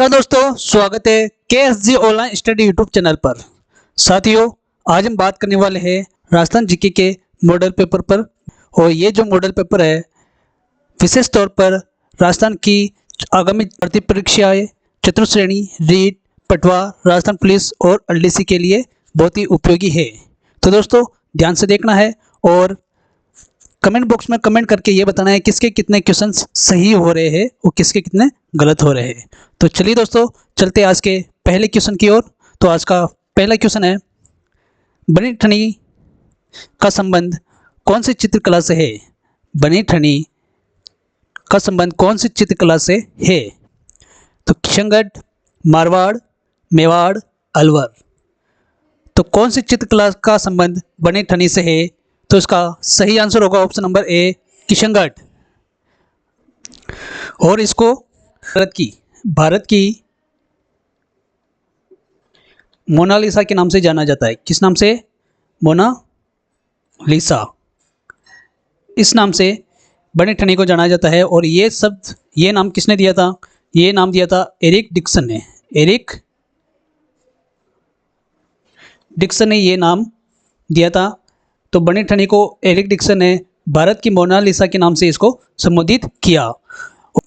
तो दोस्तों स्वागत है KSG online study YouTube channel पर। साथियों, आज हम बात करने वाले हैं राजस्थान जीके के मॉडल पेपर पर। और ये जो मॉडल पेपर है विशेष तौर पर राजस्थान की आगामी भर्ती परीक्षाएं, चतुर्थ श्रेणी, रीट, पटवा, राजस्थान पुलिस और LDC के लिए बहुत ही उपयोगी है। तो दोस्तों ध्यान से देखना है और कमेंट बॉक्स में कमेंट करके ये बताना है किसके कितने क्वेश्चंस सही हो रहे हैं और किसके कितने गलत हो रहे हैं। तो चलिए दोस्तों चलते आज के पहले क्वेश्चन की ओर। तो आज का पहला क्वेश्चन है, बनी ठनी का संबंध कौन सी चित्रकला से है? बनी ठनी का संबंध कौन सी चित्रकला से है? तो किशनगढ़, मारवाड़, मेवाड़, अलवर। तो कौन सी चित्रकला का संबंध बनी ठनी से है? तो इसका सही आंसर होगा ऑप्शन नंबर ए, किशनगढ़। और इसको भारत की मोनालिसा के नाम से जाना जाता है। किस नाम से? मोनालिसा। इस नाम से बनी ठनी को जाना जाता है। और ये नाम किसने दिया था? ये नाम दिया था एरिक डिक्सन ने। एरिक डिक्सन ने ये नाम दिया था। तो बनी ठनी को एरिक डिक्सन ने भारत की मोनालिसा के नाम से इसको संबोधित किया।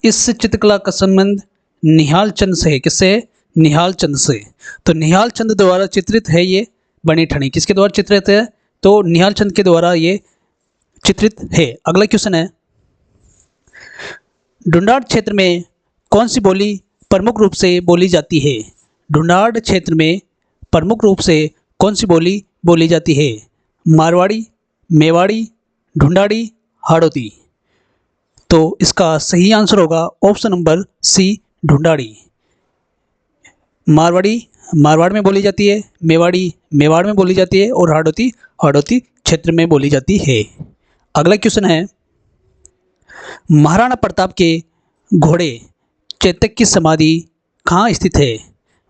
इस चित्रकला का संबंध निहाल चंद से है। किससे? निहाल चंद से। तो निहाल चंद द्वारा चित्रित है ये बनी ठनी। किसके द्वारा चित्रित है? तो निहाल चंद के द्वारा ये चित्रित है। अगला क्वेश्चन है, ढूंढाड़ क्षेत्र में कौन सी बोली प्रमुख रूप से बोली जाती है? ढूंढाड़ क्षेत्र में प्रमुख रूप से कौन सी बोली बोली जाती है? मारवाड़ी, मेवाड़ी, ढूंढाड़ी, हाड़ौती। तो इसका सही आंसर होगा option number C, Dhundhari. Marwari Marwar में बोली जाती है, मेवाड़ी मेवाड़ में बोली जाती है और हाड़ौती हाड़ौती क्षेत्र में बोली जाती है। अगला क्वेश्चन है, महाराणा प्रताप के घोड़े चेतक की समाधि कहाँ स्थित है?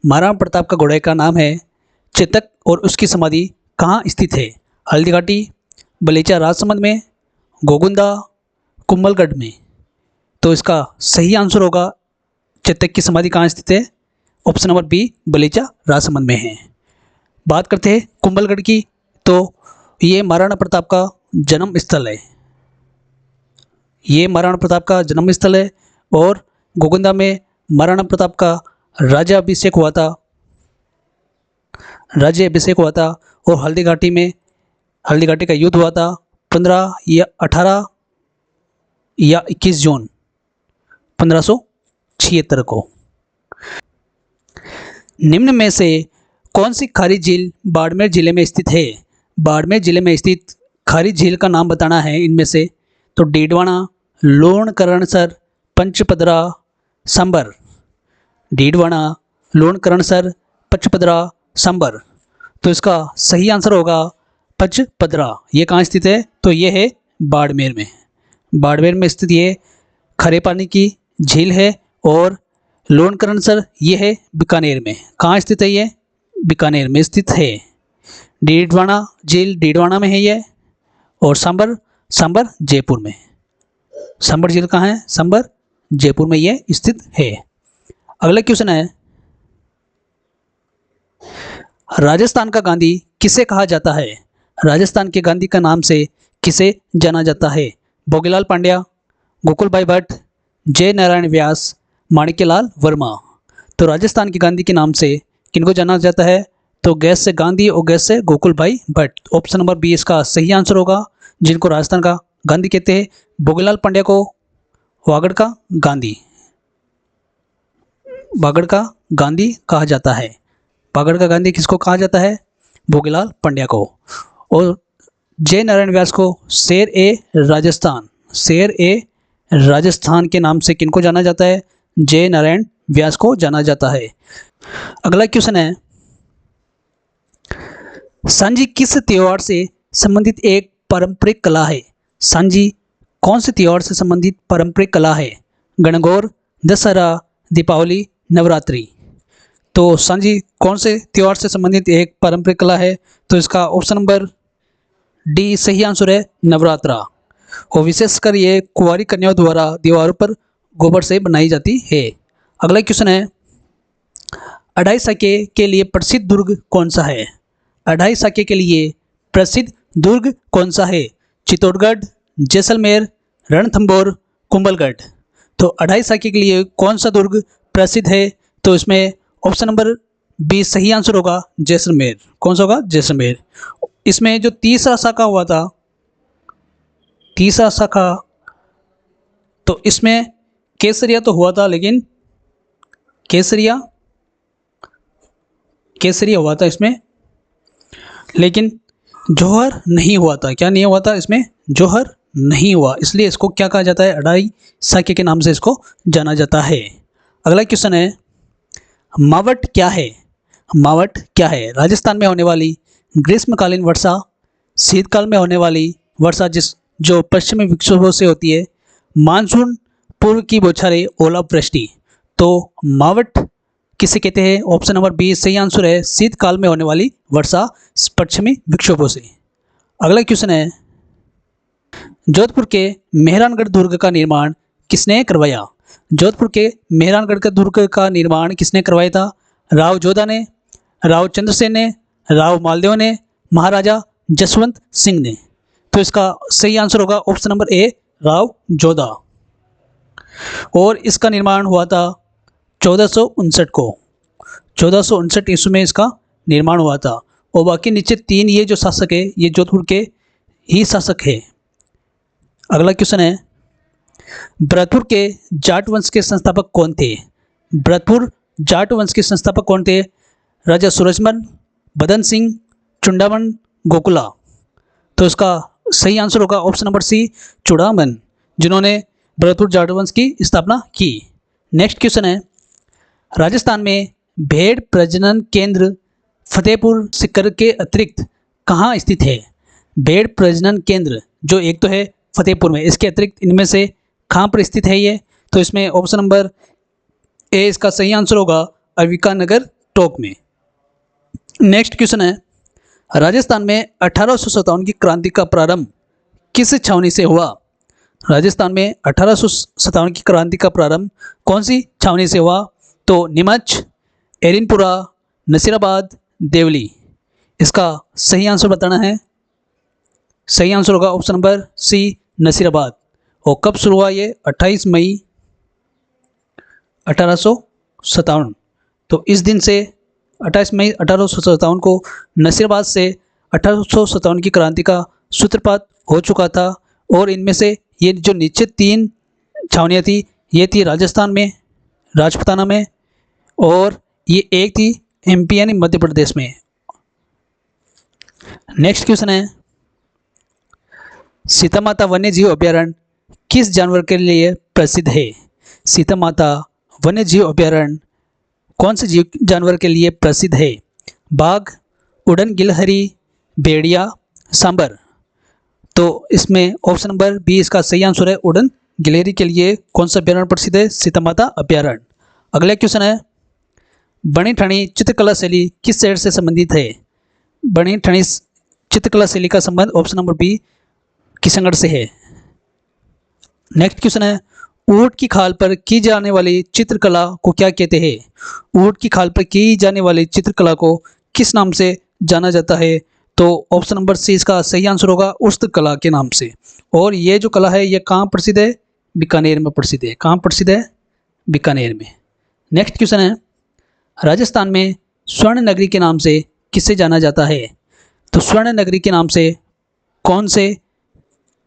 महाराणा प्रताप का घोड़े का नाम है चेतक और उसकी समाधि कहाँ स्थित है? हल्दीघाटी, बलेचा राजसमंद में, गोगुंदा, कुंभलगढ़ में। तो इसका सही आंसर होगा चेतक की समाधि कहाँ स्थित है? ऑप्शन नंबर बी, बलेचा राजसमंद में है। बात करते हैं कुंभलगढ़ की। तो ये महाराणा प्रताप का जन्म स्थल है। ये महाराणा प्रताप का जन्म स्थल है। और गोगुंदा में महाराणा प्रताप का राज्याभिषेक हुआ था। और हल्दीघाटी का युद्ध हुआ था 15 या 18 या 21 जून 1576 को। निम्न में से कौन सी खारी झील बाड़मेर जिले में स्थित है? बाड़मेर जिले में स्थित खारी झील का नाम बताना है इनमें से। तो डीडवाना, लोणकरणसर, पंचपदरा, सांबर। डीडवाना, लोणकरणसर, पंचपदरा, सांबर। तो इसका सही आंसर होगा पंचपदरा। ये कहाँ स्थित है? तो ये है बाड़मेर में। बाड़मेर में स्थित ये खरे पानी की झील है। और लोणकरणसर ये है बीकानेर में। कहाँ स्थित है ये? बीकानेर में स्थित है। डीडवाना झील डीडवाना में है ये। और सांबर जयपुर में। सांबर झील कहाँ है? सांबर जयपुर में ये स्थित है। अगला क्वेश्चन है, राजस्थान का गांधी किसे कहा जाता है? राजस्थान के गांधी का नाम से किसे जाना जाता है? भोगीलाल पांड्या, गोकुल भाई भट्ट, जय नारायण व्यास, माणिक्यलाल वर्मा। तो राजस्थान के गांधी के नाम से किनको जाना जाता है? तो गैस से गांधी और गैस से गोकुल भाई भट्ट। ऑप्शन नंबर बी इसका सही आंसर होगा। जिनको राजस्थान का गांधी कहते हैं, भोगीलाल पांड्या को वागड़ का गांधी कहा जाता है। वागड़ का गांधी किसको कहा जाता है? भोगीलाल पांड्या को। और जय नारायण व्यास को शेर ए राजस्थान के नाम से किनको जाना जाता है? जय नारायण व्यास को जाना जाता है। अगला क्वेश्चन है, सांझी किस त्योहार से संबंधित एक पारंपरिक कला है? सांझी कौन से त्योहार से संबंधित पारंपरिक कला है? गणगौर, दशहरा, दीपावली, नवरात्रि। तो सांझी कौन से त्योहार से संबंधित एक पारंपरिक कला है? तो इसका ऑप्शन नंबर डी सही आंसर है, नवरात्रा। और विशेषकर ये कुंवारी कन्याओं द्वारा दीवारों पर गोबर से बनाई जाती है। अगला क्वेश्चन है, अढ़ाई साके के लिए प्रसिद्ध दुर्ग कौन सा है? अढ़ाई साके के लिए प्रसिद्ध दुर्ग कौन सा है? चित्तौड़गढ़, जैसलमेर, रणथंभौर, कुंभलगढ़। तो अढ़ाई साके के लिए कौन सा दुर्ग प्रसिद्ध है? तो इसमें ऑप्शन नंबर बी सही आंसर होगा, जैसलमेर। कौन सा होगा? जैसलमेर। इसमें जो तीसरा साका हुआ था, तीसरा साका, तो इसमें केसरिया तो हुआ था, लेकिन केसरिया हुआ था इसमें, लेकिन जौहर नहीं हुआ था। क्या नहीं हुआ था इसमें? जौहर नहीं हुआ, इसलिए इसको क्या कहा जाता है? अढ़ाई साके के नाम से इसको जाना जाता है। अगला क्वेश्चन है, मावट क्या है? मावट क्या है? राजस्थान में होने वाली ग्रीष्मकालीन वर्षा, शीतकाल में होने वाली वर्षा जो पश्चिमी विक्षोभों से होती है, मानसून पूर्व की बौछारें, ओलावृष्टि। तो मावट किसे कहते हैं? ऑप्शन नंबर बी सही आंसर है, शीतकाल में होने वाली वर्षा पश्चिमी विक्षोभों से। अगला क्वेश्चन है, जोधपुर के मेहरानगढ़ दुर्ग का निर्माण किसने करवाया? जोधपुर के मेहरानगढ़ के दुर्ग का निर्माण किसने करवाया था? राव जोधा ने, राव चंद्रसेन ने, राव मालदेव ने, महाराजा जसवंत सिंह ने। तो इसका सही आंसर होगा option number A, Rao Jodha. और इसका निर्माण हुआ था 1459 को, 1459 ईस्वी में इसका निर्माण हुआ था। और बाकी नीचे तीन ये जो शासक है, ये जोधपुर के ही शासक है। अगला क्वेश्चन है, भरतपुर के जाट वंश के संस्थापक कौन थे? भरतपुर जाट वंश के संस्थापक कौन थे? राजा सूरजमल, बदन सिंह, चुंडामन, गोकुला। तो इसका सही आंसर होगा ऑप्शन नंबर सी, चुड़ामन, जिन्होंने भरतपुर जाट वंश की स्थापना की। नेक्स्ट क्वेश्चन है, राजस्थान में भेड़ प्रजनन केंद्र फतेहपुर सीकर के अतिरिक्त कहाँ स्थित है? भेड़ प्रजनन केंद्र जो एक तो है फतेहपुर में, इसके अतिरिक्त इनमें से कहाँ पर स्थित है ये? तो इसमें ऑप्शन नंबर ए इसका सही आंसर होगा, अविका नगर टोंक में। नेक्स्ट क्वेश्चन है, राजस्थान में 1857 की क्रांति का प्रारंभ किस छावनी से हुआ? राजस्थान में 1857 की क्रांति का प्रारंभ कौन सी छावनी से हुआ? तो नीमच, एरिनपुरा, नसीराबाद, देवली। इसका सही आंसर बताना है। सही आंसर होगा ऑप्शन नंबर सी, नसीराबाद। और कब शुरू हुआ ये? 28 मई 1857। तो इस दिन से 28 मई 1857 को नसीराबाद से 1857 की क्रांति का सूत्रपात हो चुका था। और इनमें से ये जो नीचे तीन छावनियाँ थी, ये थी राजस्थान में, राजपुताना में, और ये एक थी एमपी यानी मध्य प्रदेश में। नेक्स्ट क्वेश्चन है, सीता माता वन्य जीव अभ्यारण्य किस जानवर के लिए प्रसिद्ध है? सीता माता वन्य जीव अभ्यारण्य कौन से जानवर के लिए प्रसिद्ध है? बाघ, उड़न गिलहरी, भेड़िया, सांबर। तो इसमें ऑप्शन नंबर बी इसका सही आंसर है, उड़न गिलहरी के लिए कौन सा अभ्यारण्य प्रसिद्ध है? सीता माता अभ्यारण्य। अगला क्वेश्चन है, बणी ठाणी चित्रकला शैली किस शहर से संबंधित है? बणी ठाणी चित्रकला शैली का संबंध ऑप्शन नंबर बी किशनगढ़ से है। नेक्स्ट क्वेश्चन है, ऊंट की खाल पर की जाने वाली चित्रकला को क्या कहते हैं? ऊंट की खाल पर की जाने वाली चित्रकला को किस नाम से जाना जाता है? तो ऑप्शन नंबर सी इसका सही आंसर होगा, उस्तकला के नाम से। और ये जो कला है ये कहाँ प्रसिद्ध है? बीकानेर में प्रसिद्ध है। कहाँ प्रसिद्ध है? बीकानेर में। नेक्स्ट क्वेश्चन है, राजस्थान में स्वर्ण नगरी के नाम से किसे जाना जाता है? तो स्वर्ण नगरी के नाम से कौन से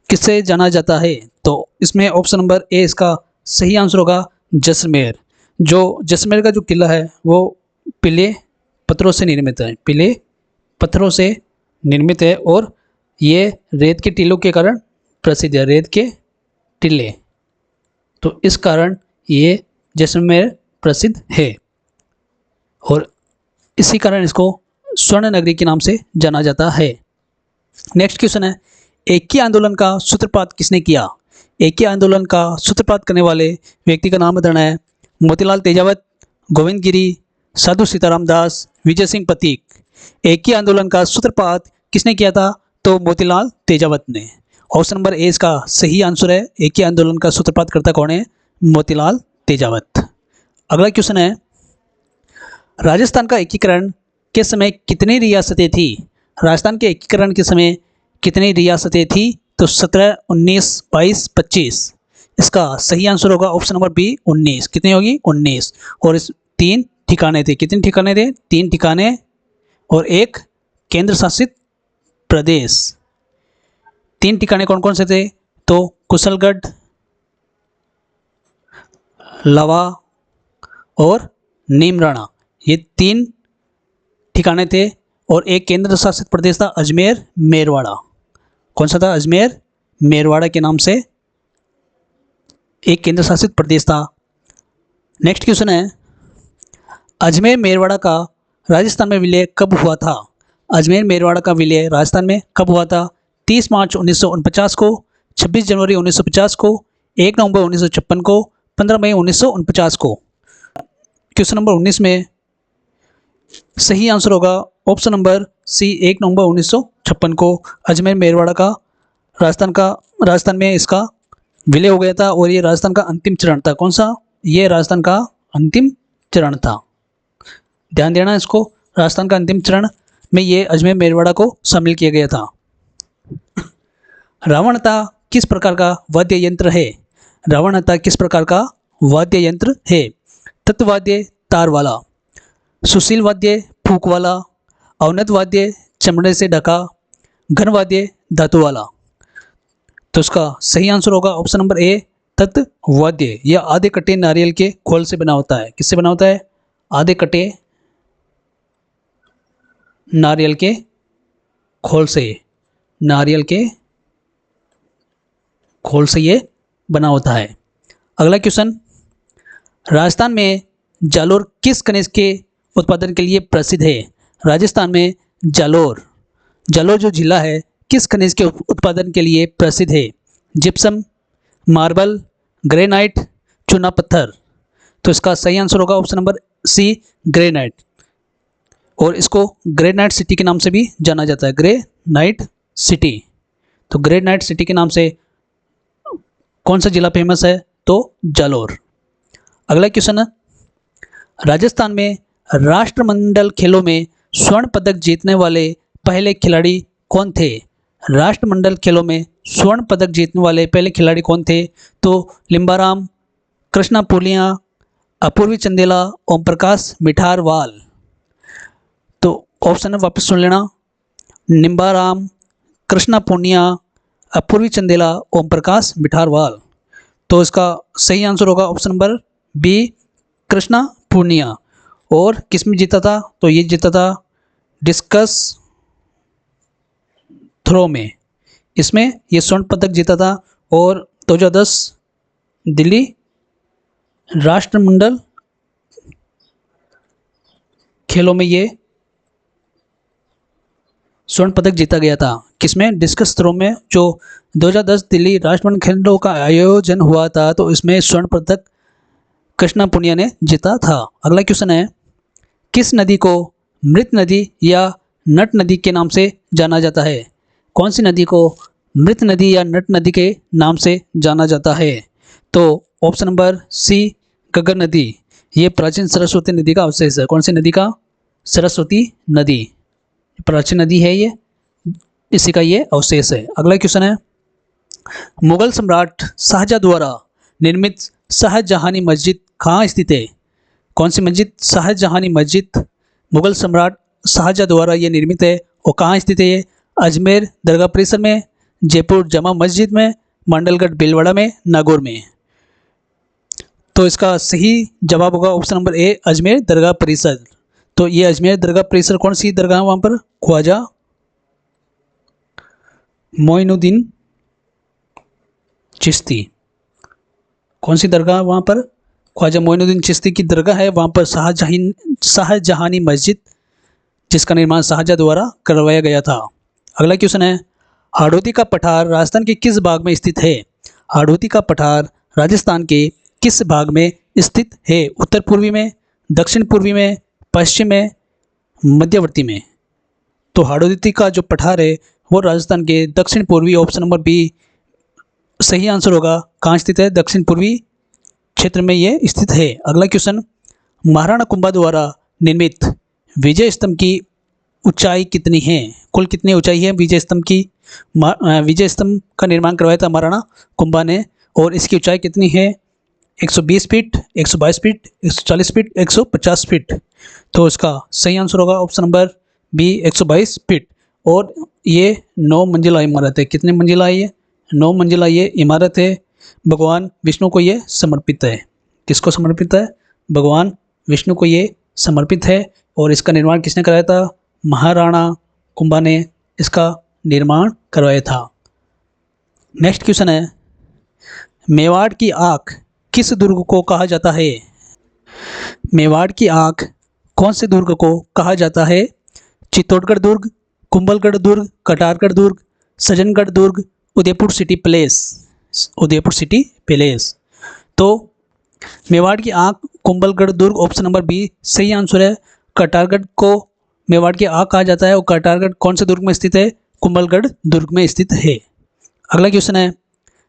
किससे जाना जाता है? तो इसमें ऑप्शन नंबर ए इसका सही आंसर होगा, जैसलमेर। जो जैसलमेर का जो किला है वो पीले पत्थरों से निर्मित है, पीले पत्थरों से निर्मित है, और ये रेत के टीलों के कारण प्रसिद्ध है, रेत के टीले। तो इस कारण ये जैसलमेर प्रसिद्ध है, और इसी कारण इसको स्वर्ण नगरी के नाम से जाना जाता है। नेक्स्ट क्वेश्चन है, एकी आंदोलन का सूत्रपात किसने किया? एकी आंदोलन का सूत्रपात करने वाले व्यक्ति का नाम बताना है। मोतीलाल तेजावत, गोविंद गिरी, साधु सीताराम दास, विजय सिंह पतीक। एकी आंदोलन का सूत्रपात किसने किया था? तो मोतीलाल तेजावत ने। ऑप्शन नंबर ए इसका सही आंसर है, एकी आंदोलन का सूत्रपात करता कौन है? मोतीलाल तेजावत। अगला क्वेश्चन है, राजस्थान का एकीकरण के समय कितनी रियासतें थी? राजस्थान के एकीकरण के समय कितनी रियासतें थी? तो 17, 19, 22, 25। इसका सही आंसर होगा ऑप्शन नंबर बी 19। कितनी होगी? 19। और इस 3 ठिकाने थे। कितने ठिकाने थे? 3 ठिकाने और एक केंद्र शासित प्रदेश। 3 ठिकाने कौन कौन से थे? तो कुशलगढ़, लवा और नीमराणा, ये 3 ठिकाने थे। और एक केंद्र शासित प्रदेश था अजमेर मेरवाड़ा। कौन सा था? अजमेर मेरवाड़ा के नाम से एक केंद्र शासित प्रदेश था। नेक्स्ट क्वेश्चन है, अजमेर मेरवाड़ा का राजस्थान में विलय कब हुआ था? अजमेर मेरवाड़ा का विलय राजस्थान में कब हुआ था? 30 मार्च 1949 को, 26 जनवरी 1950 को, 1 नवंबर 1956 को, 15 मई 1949 को। क्वेश्चन नंबर 19 में सही आंसर होगा ऑप्शन नंबर सी 1 नवंबर 1956 को अजमेर मेरवाड़ा का राजस्थान में इसका विलय हो गया था। और ये राजस्थान का अंतिम चरण था। कौन सा? ये राजस्थान का अंतिम चरण था। ध्यान देना इसको, राजस्थान का अंतिम चरण में ये अजमेर मेरवाड़ा को शामिल किया गया था। रावणता किस प्रकार का वाद्य यंत्र है? रावणता किस प्रकार का वाद्य यंत्र है? तत्वाद्य तार वाला, सुशील वाद्य फूंक वाला, अवनत वाद्य चमड़े से ढका, घन वाद्य धातु वाला। तो इसका सही आंसर होगा ऑप्शन नंबर ए तत्वाद्य। यह आधे कटे नारियल के खोल से बना होता है। किससे बना होता है? आधे कटे नारियल के खोल से, नारियल के खोल से ये बना होता है। अगला क्वेश्चन, राजस्थान में जालोर किस खनिज के उत्पादन के लिए प्रसिद्ध है? राजस्थान में जालोर जो जिला है किस खनिज के उत्पादन के लिए प्रसिद्ध है? जिप्सम, मार्बल, ग्रेनाइट, चूना पत्थर। तो इसका सही आंसर होगा ऑप्शन नंबर सी ग्रेनाइट। और इसको ग्रेनाइट सिटी के नाम से भी जाना जाता है। Granite city. तो ग्रेनाइट सिटी के नाम से कौन सा जिला फेमस है? तो जालोर। अगला क्वेश्चन है, राजस्थान में राष्ट्रमंडल खेलों में स्वर्ण पदक जीतने वाले पहले खिलाड़ी कौन थे? राष्ट्रमंडल खेलों में स्वर्ण पदक जीतने वाले पहले खिलाड़ी कौन थे? तो लिम्बाराम, कृष्णा पूनिया, अपूर्वी चंदेला, ओम प्रकाश मिठारवाल। तो ऑप्शन वापस सुन लेना, लिम्बाराम, कृष्णा पूनिया, अपूर्वी चंदेला, ओम प्रकाश मिठारवाल। तो इसका सही आंसर होगा option number B Krishna Poonia. और किस में जीता था? तो ये जीता था डिस्कस थ्रो में। इसमें ये स्वर्ण पदक जीता था। और 2010 दिल्ली राष्ट्रमंडल खेलों में ये स्वर्ण पदक जीता गया था। किसमें? डिस्कस थ्रो में। जो 2010 दिल्ली राष्ट्रमंडल खेलों का आयोजन हुआ था, तो इसमें स्वर्ण पदक कृष्णा पूनिया ने जीता था। अगला क्वेश्चन है, किस नदी को मृत नदी या नट नदी के नाम से जाना जाता है? कौन सी नदी को मृत नदी या नट नदी के नाम से जाना जाता है? तो ऑप्शन नंबर सी गग्गर नदी। ये प्राचीन सरस्वती नदी का अवशेष है। कौन सी नदी का? सरस्वती नदी प्राचीन नदी है ये, इसी का ये अवशेष है। अगला क्वेश्चन है, मुगल सम्राट शाहजहां द्वारा निर्मित शाहजहानी मस्जिद कहाँ स्थित है? कौन सी मस्जिद? शाहजहानी मस्जिद मुगल सम्राट शाहजहां द्वारा ये निर्मित है। और कहाँ स्थित है ये? अजमेर दरगाह परिसर में, जयपुर जमा मस्जिद में, मंडलगढ़ भीलवाड़ा में, नागौर में। तो इसका सही जवाब होगा ऑप्शन नंबर ए अजमेर दरगाह परिसर। तो ये अजमेर दरगाह परिसर कौन सी दरगाह है वहाँ पर? ख्वाजा मोइनुद्दीन चिश्ती। कौन सी दरगाह वहाँ पर? ख्वाजा मोइनुद्दीन चिश्ती की दरगाह है वहाँ पर। शाहजहानी मस्जिद जिसका निर्माण शाहजहां द्वारा करवाया गया था। अगला क्वेश्चन है, हाड़ौती का पठार राजस्थान के किस भाग में स्थित है? हाड़ौती का पठार राजस्थान के किस भाग में स्थित है? उत्तर पूर्वी में, दक्षिण पूर्वी में, पश्चिम में, मध्यवर्ती में। तो हाड़ौती का जो पठार है वो राजस्थान के दक्षिण पूर्वी, ऑप्शन नंबर बी सही आंसर होगा। कहाँ स्थित है? दक्षिण पूर्वी क्षेत्र में ये स्थित है। अगला क्वेश्चन, महाराणा कुंभा द्वारा निर्मित विजय स्तंभ की ऊंचाई कितनी है? कुल कितनी ऊंचाई है विजय स्तंभ की? विजय स्तंभ का निर्माण करवाया था महाराणा कुंभा ने, और इसकी ऊंचाई कितनी है? 120 फीट, 122 फीट, 140 फीट, 150 फीट। तो इसका सही आंसर होगा ऑप्शन नंबर बी, 122 फीट। और ये 9 मंजिला इमारत है। कितने मंजिला है ये? 9 मंजिला ये इमारत है। भगवान विष्णु को ये समर्पित है। किसको समर्पित है? भगवान विष्णु को ये समर्पित है। और इसका निर्माण किसने कराया था? महाराणा कुंभा ने इसका निर्माण करवाया था। नेक्स्ट क्वेश्चन है, मेवाड़ की आँख किस दुर्ग को कहा जाता है? मेवाड़ की आँख कौन से दुर्ग को कहा जाता है? चित्तौड़गढ़ दुर्ग, कुंभलगढ़ दुर्ग, कटारगढ़ दुर्ग, सज्जनगढ़ दुर्ग, Udaipur city palace. Udaipur city palace. तो मेवाड़ की आँख कुंभलगढ़ दुर्ग, ऑप्शन नंबर बी सही आंसर है। कटारगढ़ को मेवाड़ की आँख कहा जाता है और कटारगढ़ कौन से दुर्ग में स्थित है? कुंभलगढ़ दुर्ग में स्थित है। अगला क्वेश्चन है,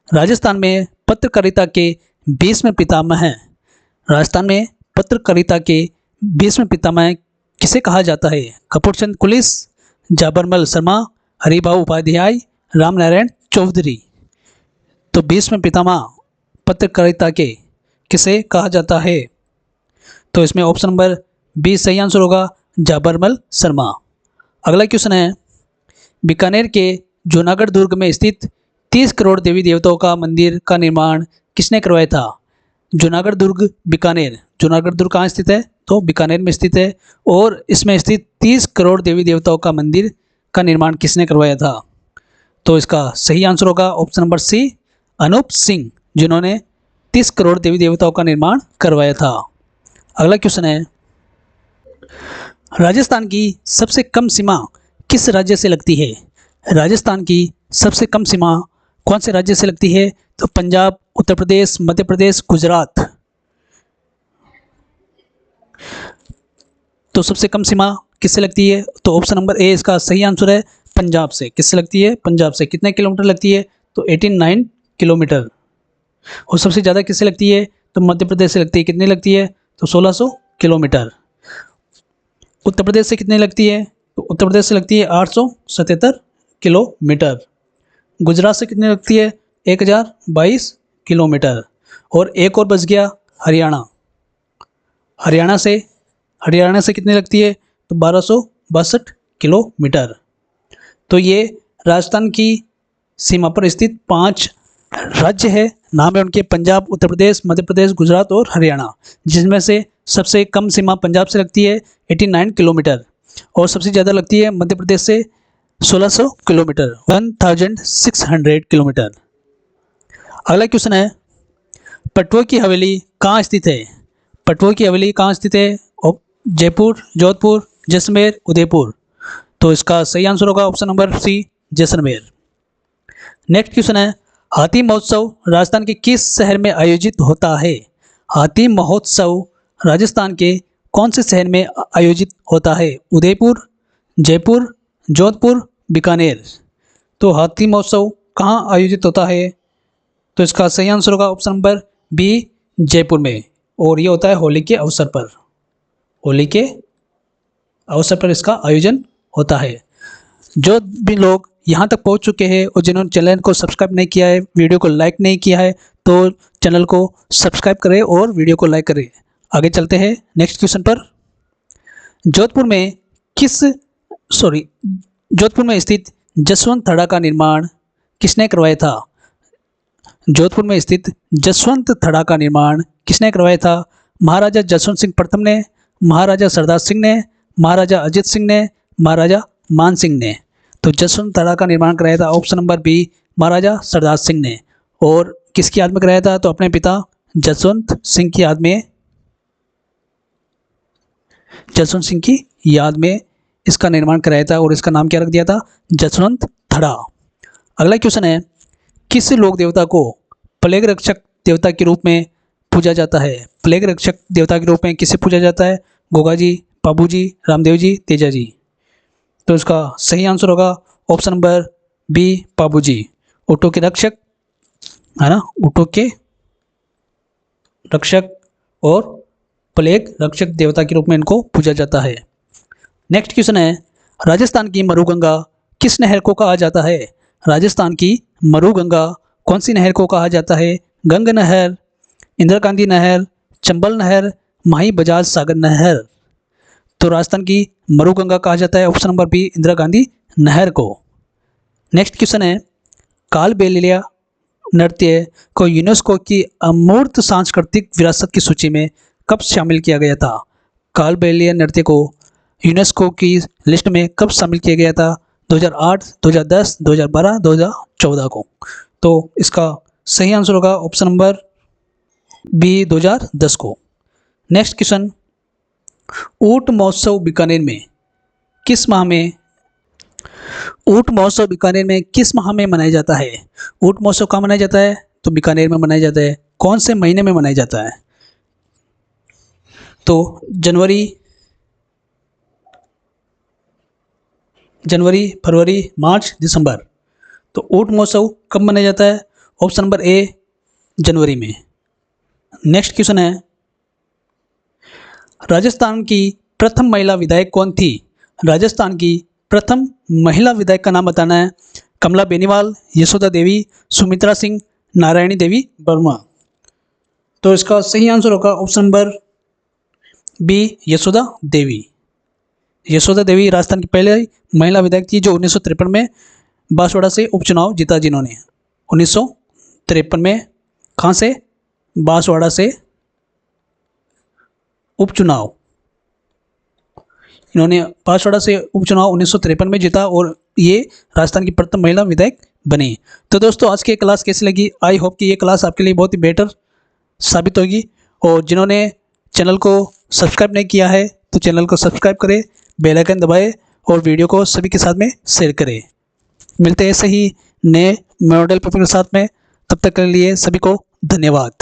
राजस्थान में पत्रकारिता के 20वें पितामह हैं। राजस्थान में पत्रकारिता के 20वें पितामह किसे कहा जाता है? कपूरचंद कुलिस, जाबरमल शर्मा, हरिभाऊ उपाध्याय, रामनारायण चौधरी। तो 20वें पितामह पत्रकारिता के किसे कहा जाता है? तो इसमें ऑप्शन नंबर बी सही आंसर होगा, जाबरमल शर्मा। अगला क्वेश्चन है, बीकानेर के जूनागढ़ दुर्ग में स्थित 30 करोड़ देवी देवताओं का मंदिर का निर्माण किसने करवाया था? जूनागढ़ दुर्ग, बीकानेर। जूनागढ़ दुर्ग कहाँ स्थित है? तो बीकानेर में स्थित है। और इसमें स्थित 30 करोड़ देवी देवताओं का मंदिर का निर्माण किसने करवाया था? तो इसका सही आंसर होगा option number C, Anoop Singh, जिन्होंने 30 करोड़ देवी देवताओं का निर्माण करवाया था। अगला क्वेश्चन है, राजस्थान की सबसे कम सीमा किस राज्य से लगती है? राजस्थान की सबसे कम सीमा कौन से राज्य से लगती है? तो पंजाब, उत्तर प्रदेश, मध्य प्रदेश, गुजरात। तो सबसे कम सीमा किससे लगती है? तो ऑप्शन नंबर ए इसका सही आंसर है, पंजाब से। किससे लगती है? पंजाब से। कितने किलोमीटर लगती है? तो 89 किलोमीटर। और सबसे ज़्यादा किससे लगती है? तो मध्य प्रदेश से लगती है। कितनी लगती है? तो 1600 किलोमीटर। उत्तर प्रदेश से कितनी लगती है? तो उत्तर प्रदेश से लगती है 877 किलोमीटर। गुजरात से कितनी लगती है? 1022 किलोमीटर। और एक और बच गया हरियाणा। हरियाणा से कितनी लगती है? तो 1262 किलोमीटर। तो ये राजस्थान की सीमा पर स्थित 5 राज्य है। नाम है उनके पंजाब, उत्तर प्रदेश, मध्य प्रदेश, गुजरात और हरियाणा, जिसमें से सबसे कम सीमा पंजाब से लगती है 89 किलोमीटर और सबसे ज़्यादा लगती है मध्य प्रदेश से 1600 किलोमीटर, 1600 किलोमीटर। अगला क्वेश्चन है, पटवा की हवेली कहाँ स्थित है? पटवा की हवेली कहाँ स्थित है? जयपुर, जोधपुर, जैसलमेर, उदयपुर। तो इसका सही आंसर होगा option number C, Jaisalmer. Next question है, हाथी महोत्सव राजस्थान के किस शहर में आयोजित होता है? हाथी महोत्सव राजस्थान के कौन से शहर में आयोजित होता है? उदयपुर, जयपुर, जोधपुर, बीकानेर। तो हाथी महोत्सव कहाँ आयोजित होता है? तो इसका सही आंसर होगा ऑप्शन नंबर बी, जयपुर में। और ये होता है होली के अवसर पर। होली के अवसर पर इसका आयोजन होता है। जो भी लोग यहाँ तक पहुँच चुके हैं और जिन्होंने चैनल को सब्सक्राइब नहीं किया है, वीडियो को लाइक नहीं किया है, तो चैनल को सब्सक्राइब करें और वीडियो को लाइक करें। आगे चलते हैं नेक्स्ट क्वेश्चन पर। जोधपुर में स्थित जसवंत थड़ा का निर्माण किसने करवाया था? जोधपुर में स्थित जसवंत थड़ा का निर्माण किसने करवाया था? महाराजा जसवंत सिंह प्रथम ने, महाराजा सरदार सिंह ने, महाराजा अजित सिंह ने, महाराजा मान सिंह ने। तो जसवंत थड़ा का निर्माण कराया था ऑप्शन नंबर बी, महाराजा सरदार सिंह ने। और किसकी याद में कराया था? तो अपने पिता जसवंत सिंह की याद में, जसवंत सिंह की याद में इसका निर्माण कराया था और इसका नाम क्या रख दिया था? जसवंत थड़ा। अगला क्वेश्चन है, किस लोक देवता को प्लेग रक्षक देवता के रूप में पूजा जाता है? प्लेग रक्षक देवता के रूप में किसे पूजा जाता है? गोगा जी, पाबू जी, रामदेव जी, तेजा जी। तो इसका सही आंसर होगा ऑप्शन नंबर बी, पाबू जी। ऊँटों के रक्षक है ना, ऊँटों के रक्षक और प्लेग रक्षक देवता के रूप में इनको पूजा जाता है। नेक्स्ट क्वेश्चन है, राजस्थान की मरुगंगा किस नहर को कहा जाता है? राजस्थान की मरुगंगा कौन सी नहर को कहा जाता है? गंगा नहर, इंदिरा गांधी नहर, चंबल नहर, माही बजाज सागर नहर। तो राजस्थान की मरुगंगा कहा जाता है option number B, Indira Gandhi नहर को। नेक्स्ट क्वेश्चन है, कालबेलिया नृत्य को यूनेस्को की अमूर्त सांस्कृतिक विरासत की सूची में कब शामिल किया गया था? कालबेलिया नृत्य को यूनेस्को की लिस्ट में कब शामिल किया गया था? 2008, 2010, 2012, 2014 को। तो इसका सही आंसर होगा ऑप्शन नंबर बी, 2010 को। नेक्स्ट क्वेश्चन, ऊंट महोत्सव बीकानेर में किस माह में मनाया जाता है? ऊंट महोत्सव कहाँ मनाया जाता है? तो बीकानेर में मनाया जाता है। कौन से महीने में मनाया जाता है? तो जनवरी, फरवरी, मार्च, दिसंबर। तो ऊंट महोत्सव कब मनाया जाता है? ऑप्शन नंबर ए, जनवरी में। नेक्स्ट क्वेश्चन है, राजस्थान की प्रथम महिला विधायक कौन थी? राजस्थान की प्रथम महिला विधायक का नाम बताना है। कमला बेनीवाल, यशोदा देवी, सुमित्रा सिंह, नारायणी देवी वर्मा। तो इसका सही आंसर होगा ऑप्शन नंबर बी, यशोदा देवी। यशोदा देवी राजस्थान की पहले महिला विधायक थी जो 1953 में बांसवाड़ा से उपचुनाव जीता, जिन्होंने 1953 में कहाँ से? बांसवाड़ा से उपचुनाव, इन्होंने बांसवाड़ा से उपचुनाव 1953 में जीता और ये राजस्थान की प्रथम महिला विधायक बनी। तो दोस्तों, आज की क्लास कैसी लगी? आई होप कि ये क्लास आपके लिए बहुत ही बेटर साबित होगी। और जिन्होंने चैनल को सब्सक्राइब नहीं किया है तो चैनल को सब्सक्राइब करें, बेल आइकन दबाएं और वीडियो को सभी के साथ में शेयर करें। मिलते हैं ऐसे ही नए मॉडल पेपर के साथ में, तब तक के लिए सभी को धन्यवाद।